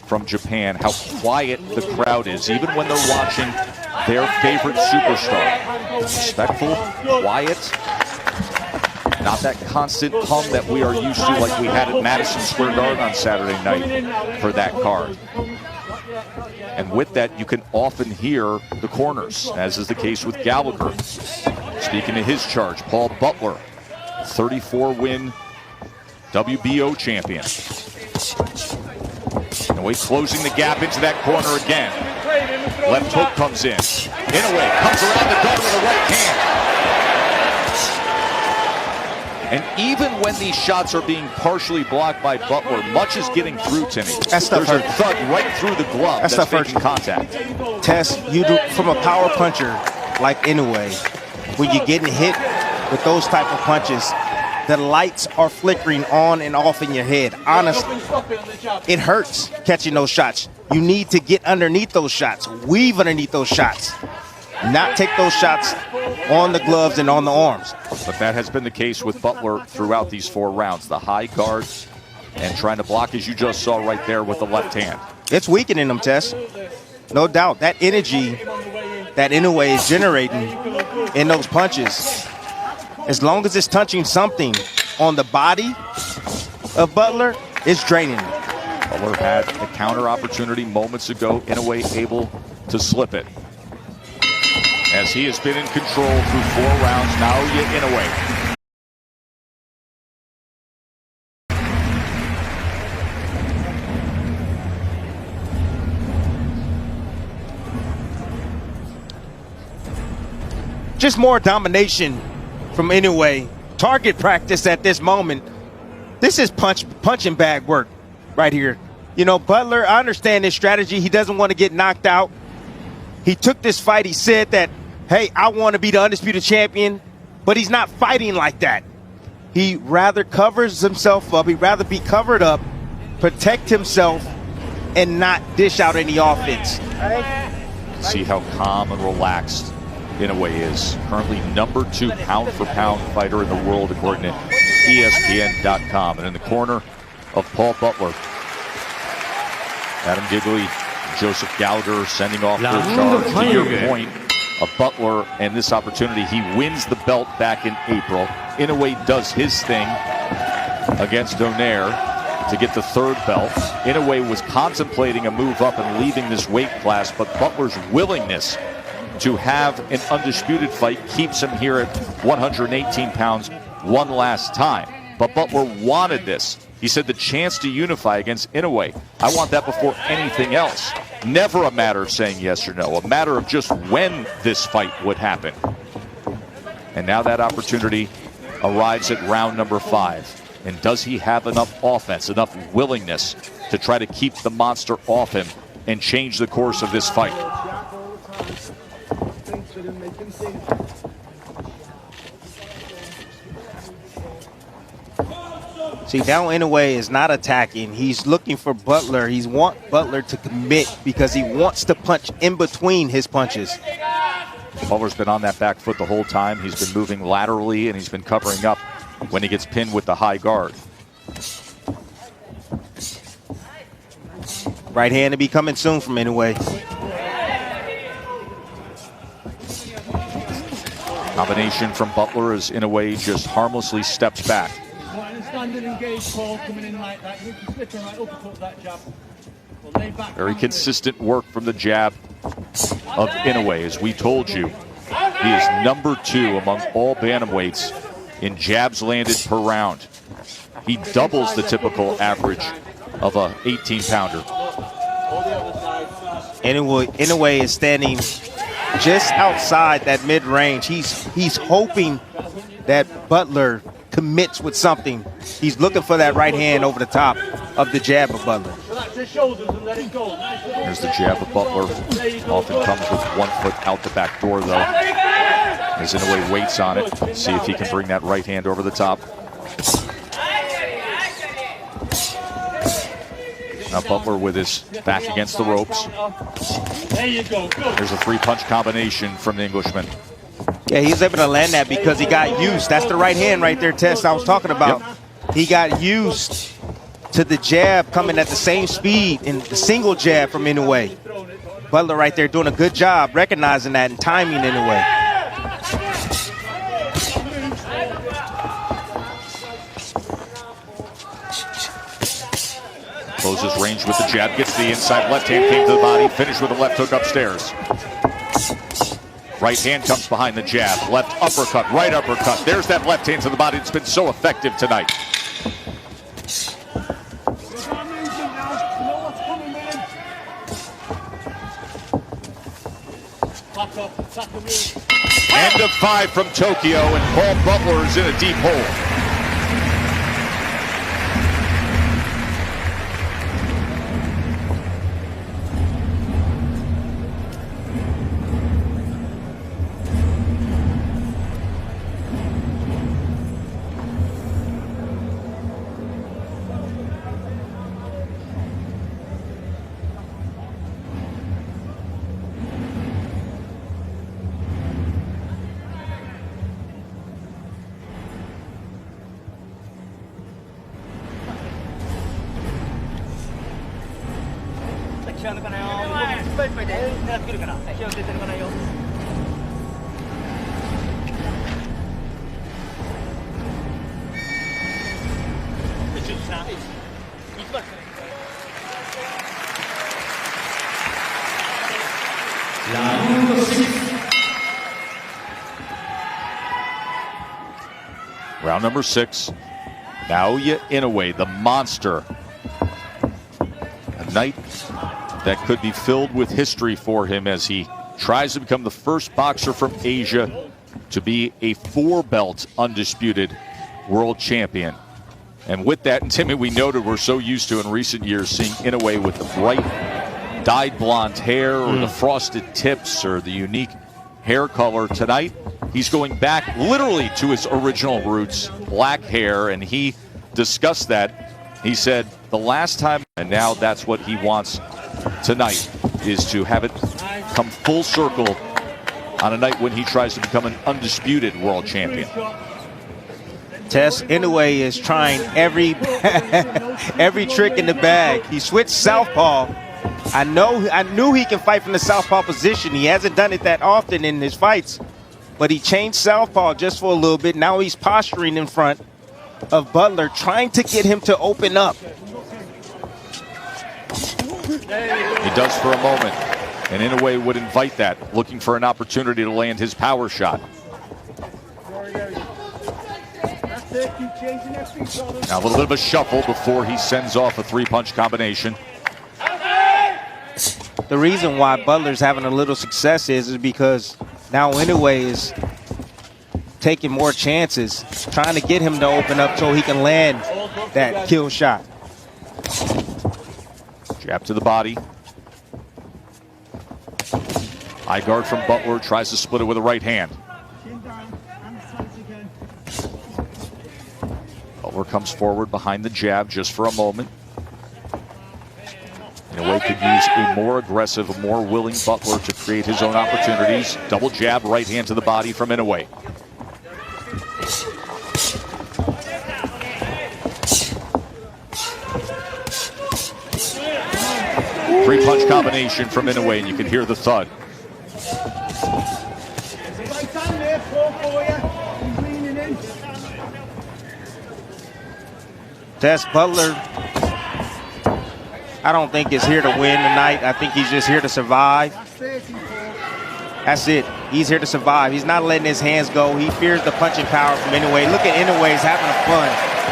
from Japan, how quiet the crowd is, even when they're watching their favorite superstar. Respectful, quiet, not that constant hum that we are used to like we had at Madison Square Garden on Saturday night for that card. And with that, you can often hear the corners, as is the case with Gallagher. Speaking to his charge, Paul Butler, 34-win WBO champion. Inoue closing the gap into that corner again. Left hook comes in. Inoue comes around the guard with a right hand. And even when these shots are being partially blocked by Butler, much is getting through Timmy. There's a thud right through the glove that's making contact. Tess, you do from a power puncher like Inoue, when you're getting hit with those type of punches, the lights are flickering on and off in your head. Honestly, it hurts catching those shots. You need to get underneath those shots, weave underneath those shots, not take those shots on the gloves and on the arms. But that has been the case with Butler throughout these 4 rounds. The high guard and trying to block, as you just saw right there, with the left hand. It's weakening them, Tess. No doubt. That energy that Inoue is generating in those punches, as long as it's touching something on the body of Butler, it's draining him. Butler had a counter opportunity moments ago. Inoue able to slip it. As he has been in control through 4 rounds, Naoya Inoue. Just more domination from Inoue. Target practice at this moment. This is punching bag work right here. You know, Butler, I understand his strategy. He doesn't want to get knocked out. He took this fight. He said that, hey, I want to be the undisputed champion, but he's not fighting like that. He rather covers himself up. He'd rather be covered up, protect himself, and not dish out any offense. See how calm and relaxed Inoue is. Currently #2 pound-for-pound fighter in the world, according to ESPN.com. And in the corner of Paul Butler, Adam Gigley, Joseph Gallagher sending off their charge. To your point of Butler and this opportunity, he wins the belt back in April. Inoue does his thing against Donaire to get the 3rd belt. Inoue was contemplating a move up and leaving this weight class, but Butler's willingness to have an undisputed fight keeps him here at 118 pounds one last time. But Butler wanted this. He said the chance to unify against Inoue, I want that before anything else. Never a matter of saying yes or no, a matter of just when this fight would happen. And now that opportunity arrives at round number 5. And does he have enough offense, enough willingness to try to keep the monster off him and change the course of this fight? See, now Inoue is not attacking. He's looking for Butler. He wants Butler to commit because he wants to punch in between his punches. Butler's been on that back foot the whole time. He's been moving laterally, and he's been covering up when he gets pinned with the high guard. Right hand to be coming soon from Inoue. Combination from Butler as Inoue just harmlessly steps back. Very consistent work from the jab of Inoue. As we told you, he is #2 among all bantamweights in jabs landed per round. He doubles the typical average of a 18-pounder. Inoue is standing just outside that mid-range. He's hoping that Butler commits with something. He's looking for that right hand over the top of the jab of Butler. There's the jab of Butler. Often comes with 1 foot out the back door, though. As Inoue waits on it. See if he can bring that right hand over the top. Now Butler with his back against the ropes. There's a 3-punch combination from the Englishman. Yeah, he was able to land that because he got used. That's the right hand right there, Tess, I was talking about. Yep. He got used to the jab coming at the same speed and the single jab from Inoue. Butler right there doing a good job recognizing that and timing Inoue. Closes range with the jab, gets the inside left hand, came to the body, finished with a left hook upstairs. Right hand comes behind the jab, left uppercut, right uppercut. There's that left hand to the body that's been so effective tonight. End of 5 from Tokyo, and Paul Butler is in a deep hole. Round number 6. Naoya Inoue, the monster. A night that could be filled with history for him as he tries to become the first boxer from Asia to be a 4-belt undisputed world champion. And with that, and Timmy, we noted we're so used to in recent years seeing Inoue with the bright dyed blonde hair or the frosted tips or the unique hair color. Tonight, he's going back literally to his original roots, black hair, and he discussed that. He said the last time, and now that's what he wants tonight, is to have it come full circle on a night when he tries to become an undisputed world champion. Tess, Inoue is trying every every trick in the bag. He switched southpaw. I knew he can fight from the southpaw position. He hasn't done it that often in his fights, but he changed southpaw just for a little bit. Now he's posturing in front of Butler, trying to get him to open up. He does for a moment, and Inoue would invite that, looking for an opportunity to land his power shot. Now a little bit of a shuffle before he sends off a 3-punch combination. The reason why Butler's having a little success is because now Inoue is taking more chances, trying to get him to open up so he can land that kill shot. Jab to the body. High guard from Butler, tries to split it with a right hand. Butler comes forward behind the jab just for a moment. Inoue could use a more aggressive, a more willing Butler to create his own opportunities. Double jab, right hand to the body from Inoue. Three-punch combination from Inoue, and you can hear the thud. Tess, Butler, I don't think is here to win tonight. I think he's just here to survive. That's it. He's here to survive. He's not letting his hands go. He fears the punching power from Inoue. Look at Inoue. He's having fun.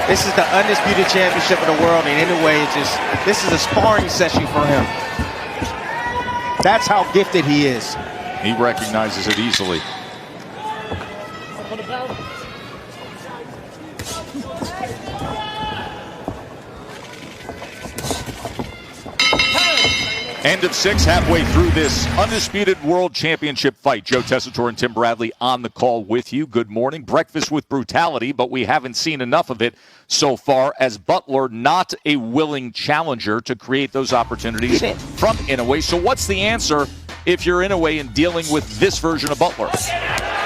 This is the undisputed championship of the world, and Inoue is just, this is a sparring session for him. That's how gifted he is. He recognizes it easily. End of 6, halfway through this undisputed world championship fight. Joe Tessitore and Tim Bradley on the call with you. Good morning. Breakfast with brutality, but we haven't seen enough of it so far, as Butler not a willing challenger to create those opportunities from Inoue. So what's the answer if you're Inoue and dealing with this version of Butler?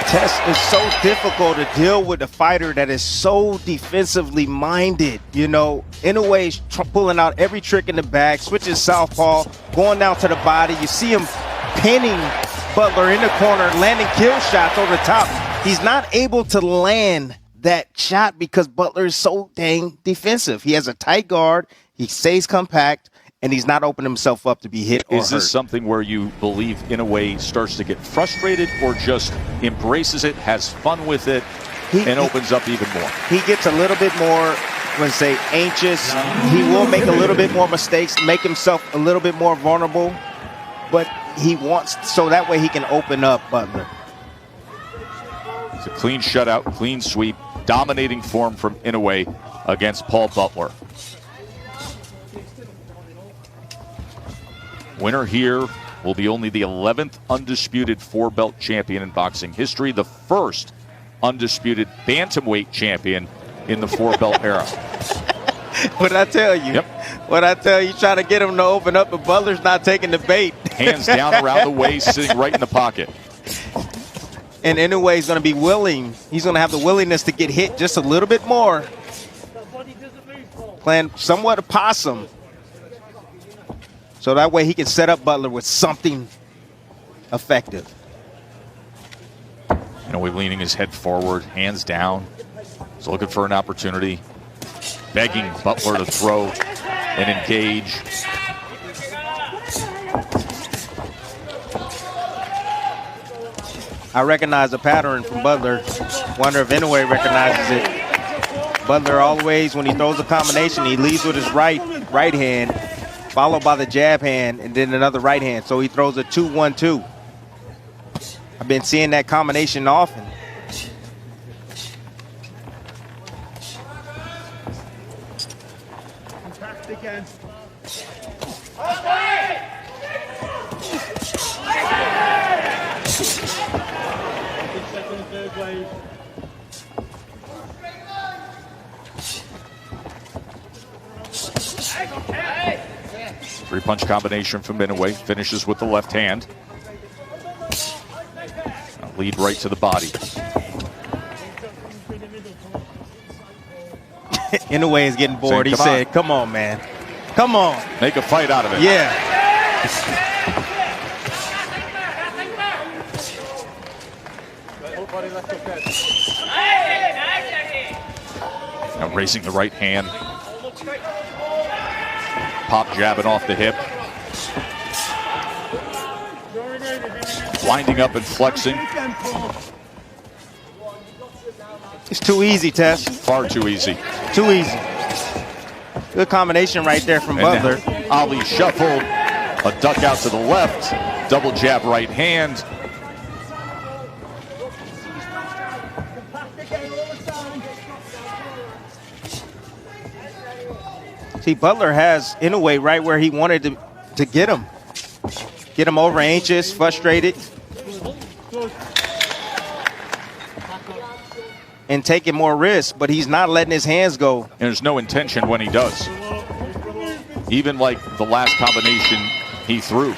Tess, is so difficult to deal with a fighter that is so defensively minded. You know, Inoue's pulling out every trick in the bag, switching southpaw, going down to the body. You see him pinning Butler in the corner, landing kill shots over the top. He's not able to land that shot because Butler is so dang defensive. He has a tight guard, he stays compact, and he's not opening himself up to be hit or Is this hurt. something where you believe Inoue starts to get frustrated or just embraces it, has fun with it, and opens up even more? He gets a little bit more, let's say, anxious. He will make a little bit more mistakes, make himself a little bit more vulnerable, but he wants, so that way he can open up Butler. It's a clean shutout, clean sweep, dominating form from Inoue against Paul Butler. Winner here will be only the 11th undisputed four-belt champion in boxing history, the first undisputed bantamweight champion in the four-belt era. What I tell you? Yep. What I tell you, trying to get him to open up, but Butler's not taking the bait. Hands down around the waist, sitting right in the pocket. And Inoue is going to be willing. He's going to have the willingness to get hit just a little bit more. Playing somewhat a possum. So that way he can set up Butler with something effective. Inoue leaning his head forward, hands down. He's looking for an opportunity. Begging Butler to throw and engage. I recognize the pattern from Butler. Wonder if Inoue recognizes it. Butler always, when he throws a combination, he leads with his right hand, followed by the jab hand, and then another right hand. So he throws a 2-1-2. I've been seeing that combination often. Again. 3-punch combination from Inoue, finishes with the left hand. A lead right to the body. Inoue is getting bored. He said, come on, man. Come on. Make a fight out of it. Yeah. Now raising the right hand. Pop jabbing off the hip. Winding up and flexing. It's too easy, Tess. Far too easy. Too easy. Good combination right there from Butler. Ali shuffled. A duck out to the left. Double jab right hand. See, Butler has Inoue right where he wanted to get him. Get him over anxious, frustrated. And taking more risks, but he's not letting his hands go. And there's no intention when he does. Even like the last combination he threw.